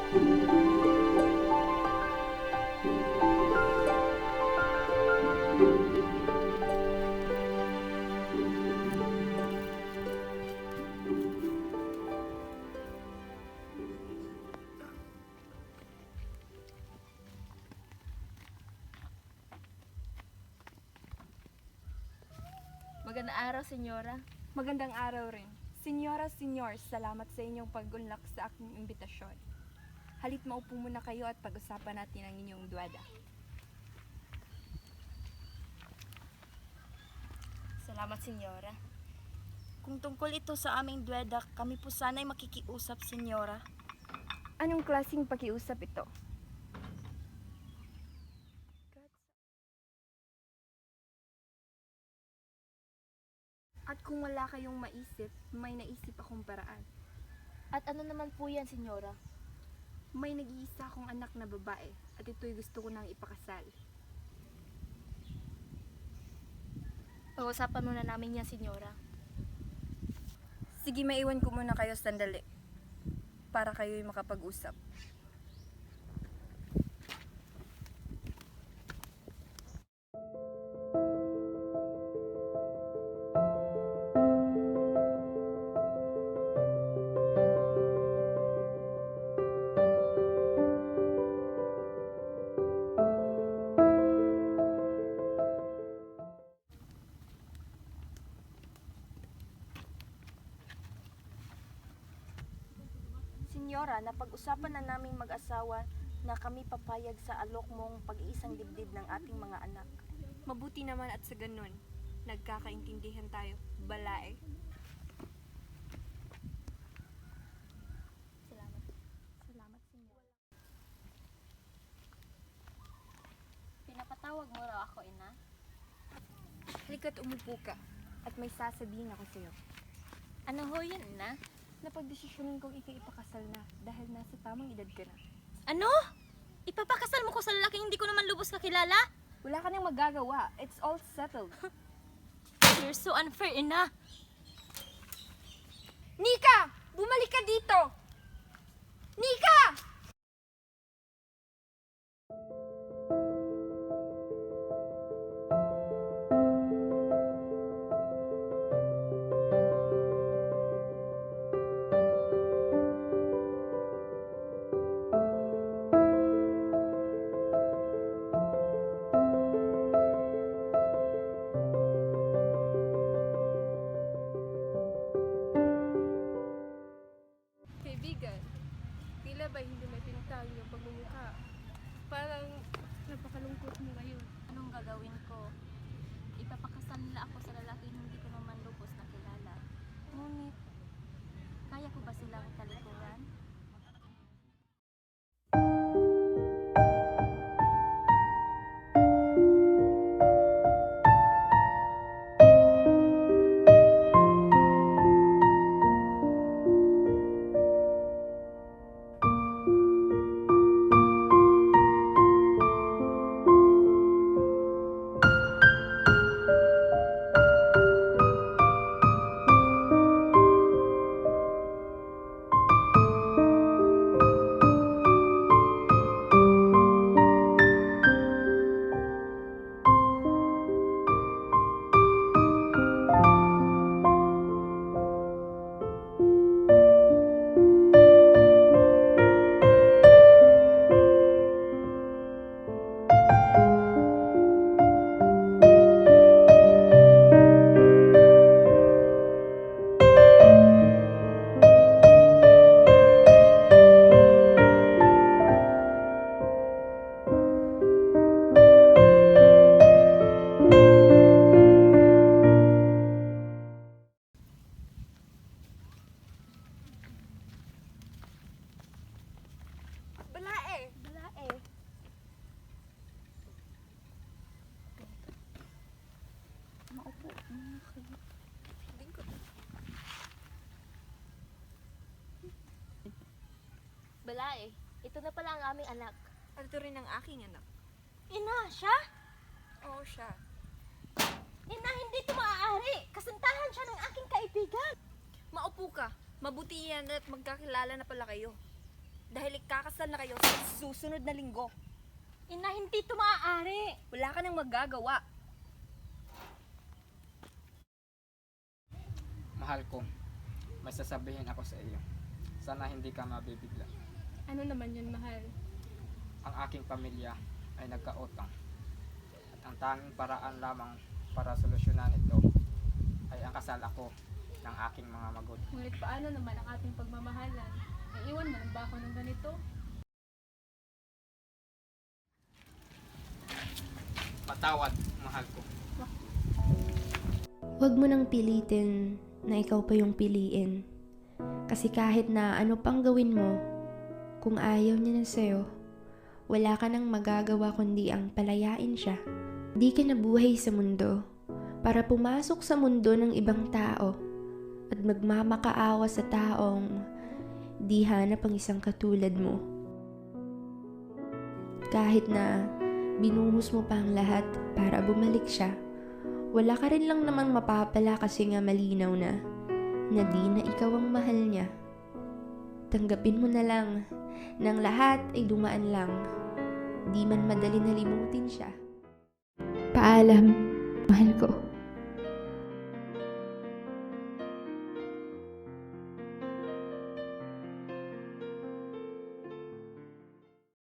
Magandang araw, senyora. Magandang araw rin. Senyora, senyor, salamat sa inyong pag-unlak sa aking imbitasyon. Halip maupo muna kayo at pag-usapan natin ang inyong duwada. Salamat, senyora. Kung tungkol ito sa aming duweda, kami po sana'y makikiusap, senyora. Anong klaseng pakiusap ito? At kung wala kayong maisip, may naisip akong paraan. At ano naman po yan, senyora? May nag-iisa akong anak na babae at ito'y gusto ko nang ipakasal. Pag-usapan muna namin yan, senyora. Sige, maiwan ko muna kayo sandali para kayo'y makapag-usap. Senyora, napag-usapan na naming mag-asawa na kami papayag sa alok mong pag-iisang dibdib ng ating mga anak. Mabuti naman at sa ganun, nagkakaintindihan tayo. Balae. Salamat. Salamat, senyor. Pinapatawag mo raw ako, ina? Halika't umupo ka at may sasabihin ako sa'yo. Ano ho yun, ina? Napagdesisyonan kong ipakasal na dahil nasa tamang edad ka na. Ano? Ipapakasal mo ko sa lalaking hindi ko naman lubos kakilala? Wala ka nang magagawa. It's all settled. You're so unfair, ina. Nika! Bumalik ka dito! Nika! Kaibigan, tila ba hindi may pinta ang iyong pagmumukha? Parang napakalungkot mo ngayon. Anong gagawin ko? Ipapakasal nila ako sa lalaking hindi ko naman lubos na kilala. Ngunit, kaya ko ba silang talikuran? Balae! Balae. Maupo muna kayo. Balae, ito na pala ang aming anak. At ito rin ang aking anak. Ina, siya? Oo, siya. Ina, hindi ito maaari. Kasintahan siya ng aking kaibigan. Maupo ka. Mabuti yan at magkakilala na pala kayo. Dahil ikakasal na kayo sa susunod na linggo. Ina, hindi ito maaari. Wala ka nang magagawa. Mahal ko, may sasabihin ako sa iyo. Sana hindi ka mabibigla. Ano naman yun, mahal? Ang aking pamilya ay nagkautang. At ang tanging paraan lamang para solusyonan ito ay ang kasal ako ng aking mga magulang. Ngunit paano naman ang ating pagmamahalan? Naiiwan mo lang ba ako ng ganito? Patawad, mahal ko. Huwag mo nang pilitin na ikaw pa yung piliin. Kasi kahit na ano pang gawin mo, kung ayaw niya na sa'yo, wala ka nang magagawa kundi ang palayain siya. Di ka nabuhay sa mundo para pumasok sa mundo ng ibang tao at magmamakaawa sa taong di hanap ang isang katulad mo. Kahit na binuhos mo pa ang lahat para bumalik siya, wala ka rin lang naman mapapala kasi nga malinaw na di na ikaw ang mahal niya. Tanggapin mo na lang nang lahat ay dumaan lang. Di man madali nalimutin siya. Paalam, mahal ko.